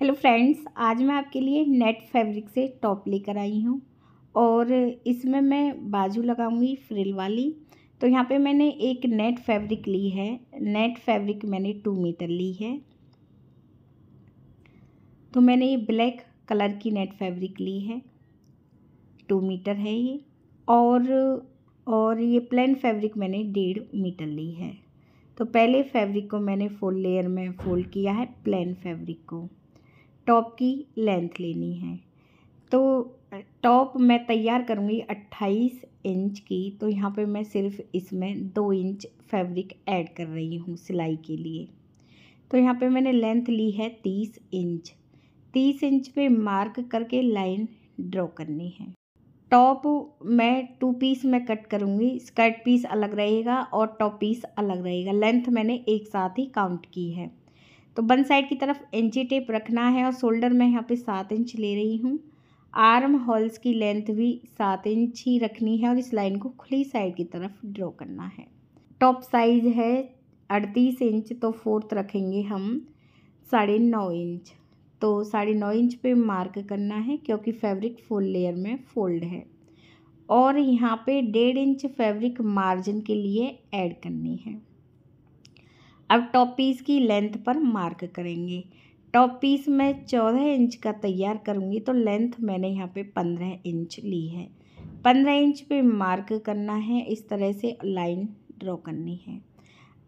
Hello friends, आज मैं आपके लिए नेट फैब्रिक से टॉप लेकर आई हूँ और इसमें मैं बाजू लगाऊंगी फ्रिल वाली। तो यहाँ पे मैंने एक नेट फैब्रिक ली है। नेट फैब्रिक मैंने 2 मीटर ली है। तो मैंने ये ब्लैक कलर की नेट फैब्रिक ली है, 2 मीटर है ये। और ये प्लेन फैब्रिक मैंने 1.5 मीटर ली है। तो पहले फैब्रिक को मैंने फुल लेयर में फोल्ड किया है। प्लेन फैब्रिक को टॉप की लेंथ लेनी है। तो टॉप मैं तैयार करूँगी 28 इंच की। तो यहाँ पे मैं सिर्फ इसमें 2 इंच फैब्रिक ऐड कर रही हूँ सिलाई के लिए। तो यहाँ पे मैंने लेंथ ली है 30 इंच। 30 इंच पे मार्क करके लाइन ड्रॉ करनी है। टॉप मैं 2 पीस में कट करूँगी। स्कर्ट पीस अलग रहेगा और टॉप पीस अलग रहेगा। लेंथ मैंने एक साथ ही काउंट की है। तो वन साइड की तरफ इंची टेप रखना है और शोल्डर मैं यहाँ पे 7 इंच ले रही हूँ। आर्म होल्स की लेंथ भी 7 इंच ही रखनी है और इस लाइन को खुली साइड की तरफ ड्रॉ करना है। टॉप साइज है 38 इंच, तो 4th रखेंगे हम 9.5 इंच। तो 9.5 इंच पे मार्क करना है क्योंकि फैब्रिक फुल लेयर में फोल्ड है। और यहाँ पे 1.5 इंच फैब्रिक मार्जिन के लिए ऐड करनी है। अब टॉप पीस की लेंथ पर मार्क करेंगे। टॉप पीस मैं 14 इंच का तैयार करूँगी, तो लेंथ मैंने यहाँ पे 15 इंच ली है। 15 इंच पे मार्क करना है, इस तरह से लाइन ड्रॉ करनी है।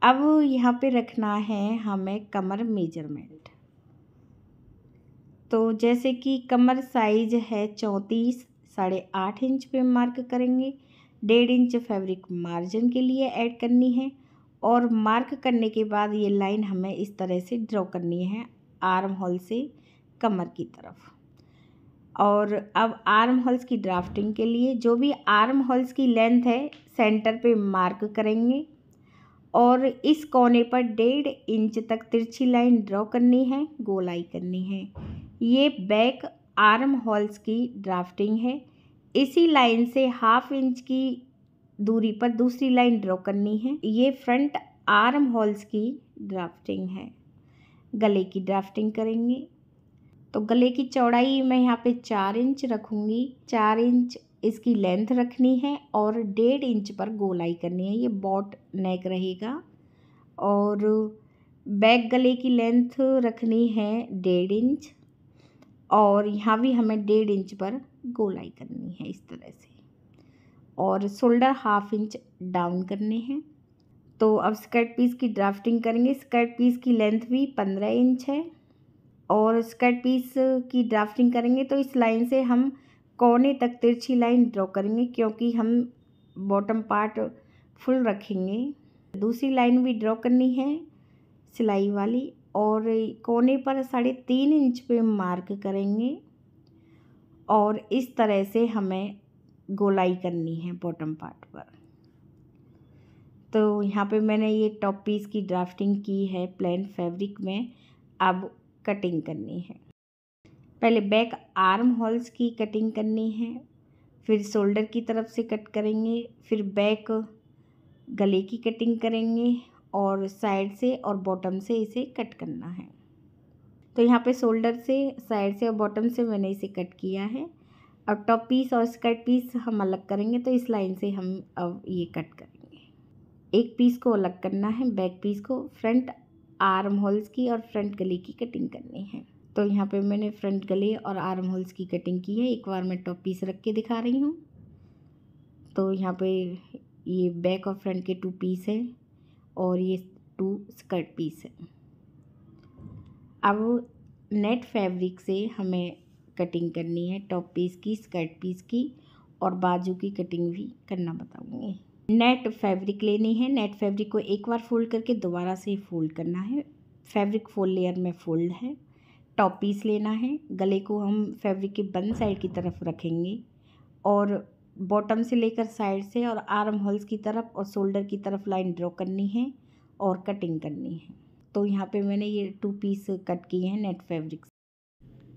अब यहाँ पे रखना है हमें कमर मेजरमेंट। तो जैसे कि कमर साइज है 34, 8.5 इंच पे मार्क करेंगे। 1.5 इंच फैब्रिक मार्जिन के लिए ऐड करनी है और मार्क करने के बाद ये लाइन हमें इस तरह से ड्रॉ करनी है आर्म होल से कमर की तरफ। और अब आर्म होल्स की ड्राफ्टिंग के लिए जो भी आर्म होल्स की लेंथ है सेंटर पे मार्क करेंगे और इस कोने पर 1.5 इंच तक तिरछी लाइन ड्रॉ करनी है, गोलाई करनी है। ये बैक आर्म होल्स की ड्राफ्टिंग है। इसी लाइन से 1/2 इंच की दूरी पर दूसरी लाइन ड्रॉ करनी है। ये फ्रंट आर्म होल्स की ड्राफ्टिंग है। गले की ड्राफ्टिंग करेंगे। तो गले की चौड़ाई मैं यहाँ पे 4 इंच रखूँगी। 4 इंच इसकी लेंथ रखनी है और 1.5 इंच पर गोलाई करनी है। ये बॉट नेक रहेगा। और बैक गले की लेंथ रखनी है 1.5 इंच और यहाँ भी हमें 1.5 इंच पर गोलाई करनी है इस तरह से। और शोल्डर 1/2 इंच डाउन करने हैं। तो अब स्कर्ट पीस की ड्राफ्टिंग करेंगे। स्कर्ट पीस की लेंथ भी 15 इंच है और स्कर्ट पीस की ड्राफ्टिंग करेंगे तो इस लाइन से हम कोने तक तिरछी लाइन ड्रॉ करेंगे क्योंकि हम बॉटम पार्ट फुल रखेंगे। दूसरी लाइन भी ड्रॉ करनी है सिलाई वाली और कोने पर 3.5 इंच पे मार्क करेंगे और इस तरह से हमें गोलाई करनी है बॉटम पार्ट पर। तो यहाँ पे मैंने ये टॉप पीस की ड्राफ्टिंग की है प्लेन फैब्रिक में। अब कटिंग करनी है। पहले बैक आर्म होल्स की कटिंग करनी है, फिर शोल्डर की तरफ से कट करेंगे, फिर बैक गले की कटिंग करेंगे और साइड से और बॉटम से इसे कट करना है। तो यहाँ पे शोल्डर से, साइड से और बॉटम से मैंने इसे कट किया है। अब टॉप पीस और स्कर्ट पीस हम अलग करेंगे, तो इस लाइन से हम अब ये कट करेंगे। एक पीस को अलग करना है, बैक पीस को। फ्रंट आर्म होल्स की और फ्रंट गले की कटिंग करनी है। तो यहाँ पे मैंने फ्रंट गले और आर्म होल्स की कटिंग की है। एक बार मैं टॉप पीस रख के दिखा रही हूँ। तो यहाँ पे ये बैक और फ्रंट के 2 पीस हैं और ये 2 स्कर्ट पीस है। अब नेट फैब्रिक से हमें कटिंग करनी है टॉप पीस की, स्कर्ट पीस की और बाजू की कटिंग भी करना बताऊँगी। नेट फैब्रिक लेनी है। नेट फैब्रिक को एक बार फोल्ड करके दोबारा से फोल्ड करना है। फैब्रिक फुल लेयर में फोल्ड है। टॉप पीस लेना है। गले को हम फैब्रिक के वन साइड की तरफ रखेंगे और बॉटम से लेकर साइड से और आर्म होल्स की तरफ और शोल्डर की तरफ लाइन ड्रॉ करनी है और कटिंग करनी है। तो यहाँ पे मैंने ये 2 पीस कट किए हैं नेट फैब्रिक से।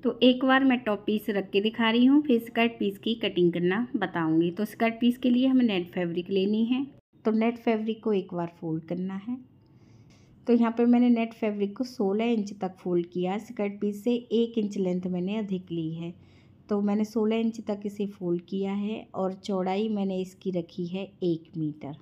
तो एक बार मैं टॉप पीस रख के दिखा रही हूँ, फिर स्कर्ट पीस की कटिंग करना बताऊँगी। तो स्कर्ट पीस के लिए हमें नेट फैब्रिक लेनी है। तो नेट फैब्रिक को एक बार फोल्ड करना है, तो यहाँ पे मैंने नेट फैब्रिक को 16 इंच तक फोल्ड किया। स्कर्ट पीस से 1 इंच लेंथ मैंने अधिक ली है, तो मैंने 16 इंच तक इसे फोल्ड किया है और चौड़ाई मैंने इसकी रखी है 1 मीटर।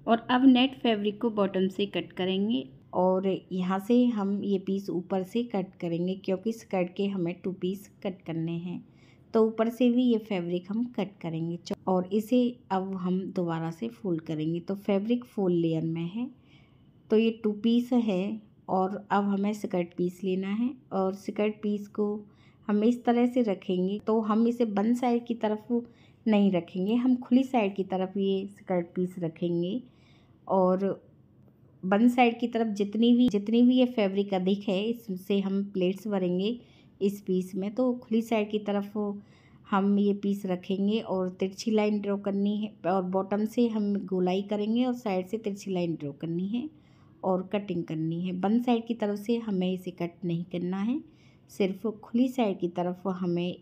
और अब नेट फैब्रिक को बॉटम से कट करेंगे और यहाँ से हम ये पीस ऊपर से कट करेंगे, क्योंकि स्कर्ट के हमें 2 पीस कट करने हैं, तो ऊपर से भी ये फैब्रिक हम कट करेंगे। और इसे अब हम दोबारा से फोल्ड करेंगे। तो फैब्रिक फोल्ड लेयर में है, तो ये 2 पीस है और अब हमें स्कर्ट पीस लेना है और स्कर्ट पीस को हम इस तरह से रखेंगे। तो हम इसे बंद साइड की तरफ नहीं रखेंगे, हम खुली साइड की तरफ ये स्कर्ट पीस रखेंगे। और बंद साइड की तरफ जितनी भी ये फैब्रिक अधिक है, इससे हम प्लेट्स भरेंगे इस पीस में। तो खुली साइड की तरफ हम ये पीस रखेंगे और तिरछी लाइन ड्रॉ करनी है और बॉटम से हम गोलाई करेंगे और साइड से तिरछी लाइन ड्रॉ करनी है और कटिंग करनी है। बंद साइड की तरफ से हमें इसे कट नहीं करना है, सिर्फ खुली साइड की तरफ हमें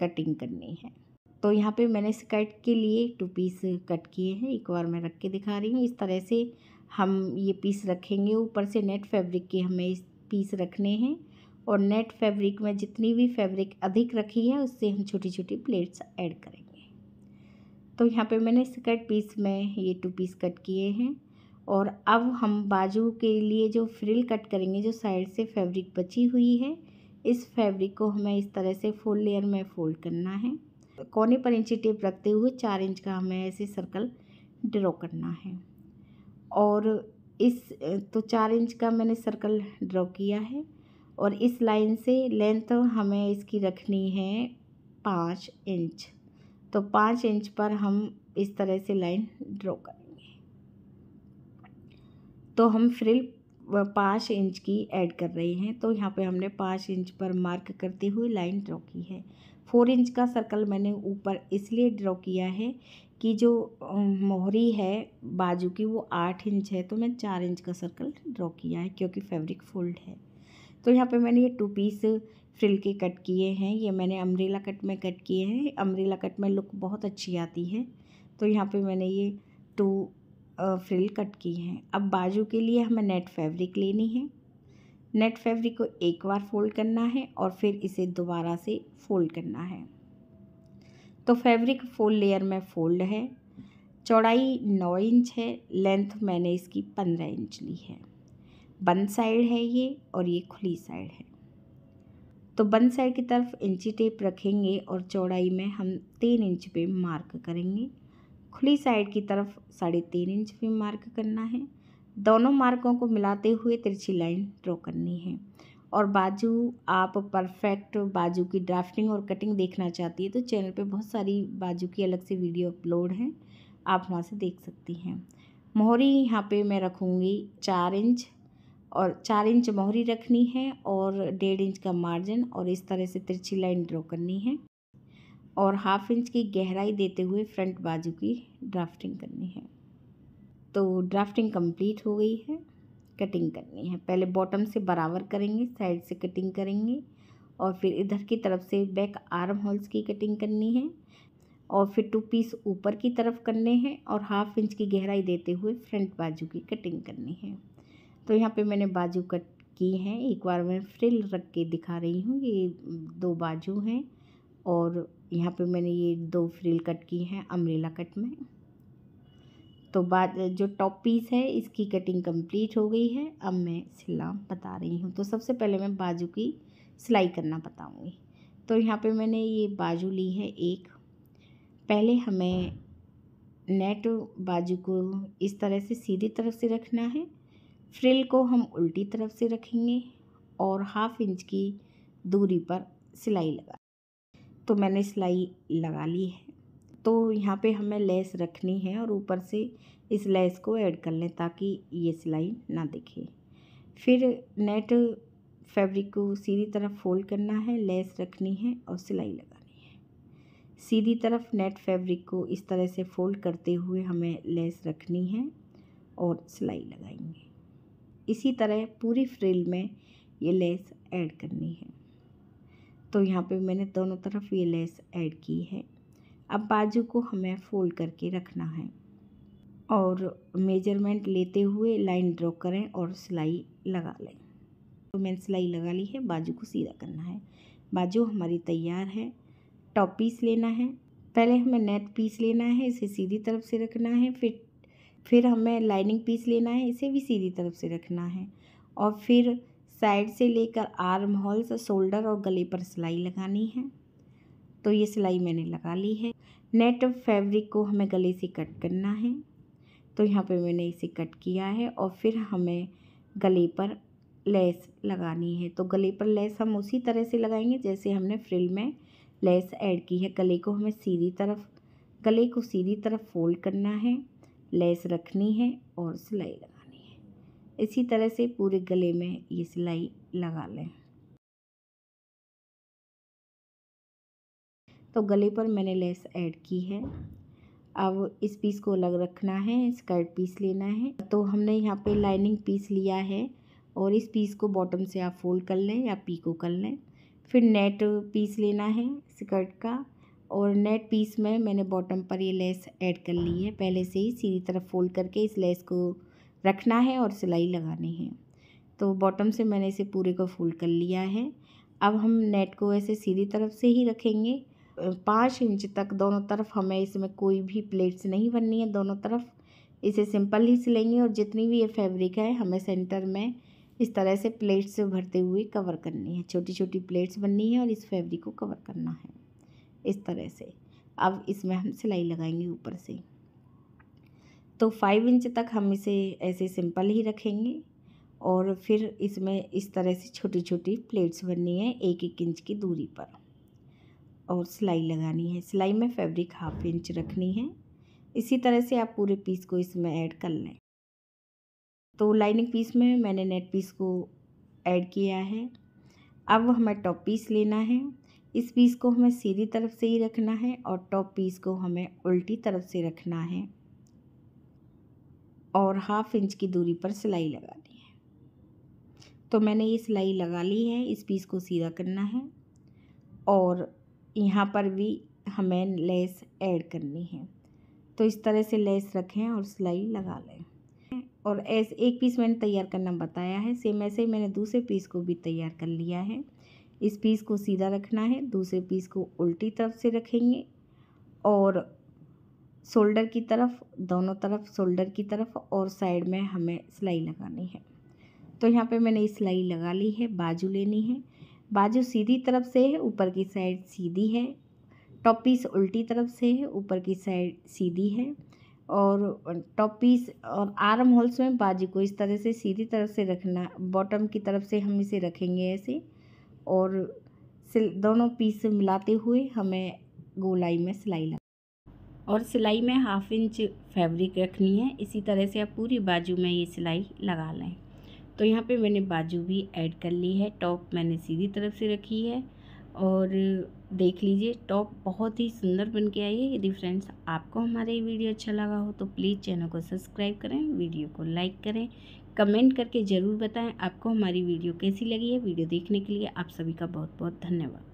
कटिंग करनी है। तो यहाँ पे मैंने स्कर्ट के लिए 2 पीस कट किए हैं। एक बार मैं रख के दिखा रही हूँ। इस तरह से हम ये पीस रखेंगे। ऊपर से नेट फैब्रिक के हमें इस पीस रखने हैं और नेट फैब्रिक में जितनी भी फैब्रिक अधिक रखी है उससे हम छोटी छोटी प्लेट्स ऐड करेंगे। तो यहाँ पे मैंने स्कर्ट पीस में ये 2 पीस कट किए हैं और अब हम बाजू के लिए जो फ्रिल कट करेंगे, जो साइड से फैब्रिक बची हुई है, इस फैब्रिक को हमें इस तरह से फोल्ड लेयर में फोल्ड करना है। कोने पर इंची टेप रखते हुए 4 इंच का हमें ऐसे सर्कल ड्रॉ करना है। और तो 4 इंच का मैंने सर्कल ड्रॉ किया है और इस लाइन से लेंथ हमें इसकी रखनी है 5 इंच। तो 5 इंच पर हम इस तरह से लाइन ड्रॉ करेंगे। तो हम फ्रिल 5 इंच की ऐड कर रहे हैं। तो यहाँ पे हमने 5 इंच पर मार्क करते हुए लाइन ड्रॉ की है। 4 इंच का सर्कल मैंने ऊपर इसलिए ड्रॉ किया है कि जो मोहरी है बाजू की वो 8 इंच है, तो मैं 4 इंच का सर्कल ड्रॉ किया है क्योंकि फैब्रिक फोल्ड है। तो यहाँ पे मैंने ये 2 पीस फ्रिल के कट किए हैं। ये मैंने अम्ब्रेला कट में कट किए हैं। अम्ब्रेला कट में लुक बहुत अच्छी आती है। तो यहाँ पे मैंने ये 2 फ्रिल कट की हैं। अब बाजू के लिए हमें नेट फैब्रिक लेनी है। नेट फैब्रिक को एक बार फोल्ड करना है और फिर इसे दोबारा से फोल्ड करना है। तो फैब्रिक फोल्ड लेयर में फोल्ड है। चौड़ाई 9 इंच है, लेंथ मैंने इसकी 15 इंच ली है। बंद साइड है ये और ये खुली साइड है। तो बंद साइड की तरफ इंची टेप रखेंगे और चौड़ाई में हम 3 इंच पे मार्क करेंगे। खुली साइड की तरफ 3.5 इंच पे मार्क करना है। दोनों मार्कों को मिलाते हुए तिरछी लाइन ड्रॉ करनी है। और बाजू आप परफेक्ट बाजू की ड्राफ्टिंग और कटिंग देखना चाहती है तो चैनल पे बहुत सारी बाजू की अलग से वीडियो अपलोड हैं, आप वहाँ से देख सकती हैं। मोहरी यहाँ पे मैं रखूँगी 4 इंच और 4 इंच मोहरी रखनी है और 1.5 इंच का मार्जिन और इस तरह से तिरछी लाइन ड्रॉ करनी है और 1/2 इंच की गहराई देते हुए फ्रंट बाजू की ड्राफ्टिंग करनी है। तो ड्राफ्टिंग कंप्लीट हो गई है, कटिंग करनी है। पहले बॉटम से बराबर करेंगे, साइड से कटिंग करेंगे और फिर इधर की तरफ से बैक आर्म होल्स की कटिंग करनी है और फिर 2 पीस ऊपर की तरफ करने हैं और 1/2 इंच की गहराई देते हुए फ्रंट बाजू की कटिंग करनी है। तो यहाँ पे मैंने बाजू कट की हैं। एक बार मैं फ्रिल रख के दिखा रही हूँ। ये 2 बाजू हैं और यहाँ पे मैंने ये 2 फ्रिल कट की हैं अम्ब्रेला कट में। तो जो टॉप पीस है इसकी कटिंग कंप्लीट हो गई है। अब मैं सिला बता रही हूँ। तो सबसे पहले मैं बाजू की सिलाई करना बताऊँगी। तो यहाँ पे मैंने ये बाजू ली है एक। पहले हमें नेट बाजू को इस तरह से सीधी तरफ से रखना है। फ्रिल को हम उल्टी तरफ से रखेंगे और 1/2 इंच की दूरी पर सिलाई लगा। तो मैंने सिलाई लगा ली है। तो यहाँ पे हमें लेस रखनी है और ऊपर से इस लेस को ऐड कर लें ताकि ये सिलाई ना दिखे। फिर नेट फैब्रिक को सीधी तरफ फोल्ड करना है, लेस रखनी है और सिलाई लगानी है। सीधी तरफ नेट फैब्रिक को इस तरह से फोल्ड करते हुए हमें लेस रखनी है और सिलाई लगाएंगे। इसी तरह पूरी फ्रिल में ये लेस ऐड करनी है। तो यहाँ पे मैंने दोनों तरफ ये लेस ऐड की है। अब बाजू को हमें फोल्ड करके रखना है और मेजरमेंट लेते हुए लाइन ड्रॉ करें और सिलाई लगा लें। तो मैंने सिलाई लगा ली है, बाजू को सीधा करना है। बाजू हमारी तैयार है। टॉप पीस लेना है, पहले हमें नेट पीस लेना है, इसे सीधी तरफ से रखना है। फिर हमें लाइनिंग पीस लेना है, इसे भी सीधी तरफ से रखना है। और फिर साइड से लेकर आर्म होल्स, शोल्डर और गले पर सिलाई लगानी है। तो ये सिलाई मैंने लगा ली है। नेट फैब्रिक को हमें गले से कट करना है, तो यहाँ पे मैंने इसे कट किया है। और फिर हमें गले पर लेस लगानी है। तो गले पर लेस हम उसी तरह से लगाएंगे जैसे हमने फ्रिल में लेस ऐड की है। गले को सीधी तरफ फोल्ड करना है, लेस रखनी है और सिलाई लगानी है। इसी तरह से पूरे गले में ये सिलाई लगा लें। तो गले पर मैंने लेस ऐड की है। अब इस पीस को अलग रखना है, स्कर्ट पीस लेना है। तो हमने यहाँ पे लाइनिंग पीस लिया है और इस पीस को बॉटम से आप फोल्ड कर लें या पीको कर लें। फिर नेट पीस लेना है स्कर्ट का, और नेट पीस में मैंने बॉटम पर ये लेस ऐड कर ली है। पहले से ही सीधी तरफ फोल्ड करके इस लेस को रखना है और सिलाई लगानी है। तो बॉटम से मैंने इसे पूरे को फोल्ड कर लिया है। अब हम नेट को ऐसे सीधी तरफ से ही रखेंगे। 5 इंच तक दोनों तरफ हमें इसमें कोई भी प्लेट्स नहीं बननी है। दोनों तरफ इसे सिंपल ही सिलेंगे और जितनी भी ये फैब्रिक है हमें सेंटर में इस तरह से प्लेट्स भरते हुए कवर करनी है। छोटी छोटी प्लेट्स बननी है और इस फैब्रिक को कवर करना है इस तरह से। अब इसमें हम सिलाई लगाएंगे ऊपर से। तो 5 इंच तक हम इसे ऐसे सिंपल ही रखेंगे और फिर इसमें इस तरह से छोटी छोटी प्लेट्स बननी है 1-1 इंच की दूरी पर और सिलाई लगानी है। सिलाई में फैब्रिक 1/2 इंच रखनी है। इसी तरह से आप पूरे पीस को इसमें ऐड कर लें। तो लाइनिंग पीस में मैंने नेट पीस को ऐड किया है। अब हमें टॉप पीस लेना है। इस पीस को हमें सीधी तरफ से ही रखना है और टॉप पीस को हमें उल्टी तरफ से रखना है और 1/2 इंच की दूरी पर सिलाई लगानी है। तो मैंने ये सिलाई लगा ली है। इस पीस को सीधा करना है और यहाँ पर भी हमें लेस ऐड करनी है। तो इस तरह से लेस रखें और सिलाई लगा लें। और ऐसे एक पीस मैंने तैयार करना बताया है, सेम ऐसे ही मैंने दूसरे पीस को भी तैयार कर लिया है। इस पीस को सीधा रखना है, दूसरे पीस को उल्टी तरफ से रखेंगे और शोल्डर की तरफ, दोनों तरफ शोल्डर की तरफ और साइड में हमें सिलाई लगानी है। तो यहाँ पे मैंने सिलाई लगा ली है। बाजू लेनी है। बाजू सीधी तरफ से है, ऊपर की साइड सीधी है। टॉप पीस उल्टी तरफ से है, ऊपर की साइड सीधी है। और टॉप पीस और आर्म होल्स में बाजू को इस तरह से सीधी तरफ से रखना। बॉटम की तरफ से हम इसे रखेंगे ऐसे और दोनों पीस मिलाते हुए हमें गोलाई में सिलाई लगा और सिलाई में 1/2 इंच फैब्रिक रखनी है। इसी तरह से आप पूरी बाजू में ये सिलाई लगा लें। तो यहाँ पे मैंने बाजू भी ऐड कर ली है। टॉप मैंने सीधी तरफ से रखी है और देख लीजिए टॉप बहुत ही सुंदर बन के आई है। यदि फ्रेंड्स आपको हमारा ये वीडियो अच्छा लगा हो तो प्लीज़ चैनल को सब्सक्राइब करें, वीडियो को लाइक करें, कमेंट करके ज़रूर बताएं आपको हमारी वीडियो कैसी लगी है। वीडियो देखने के लिए आप सभी का बहुत बहुत धन्यवाद।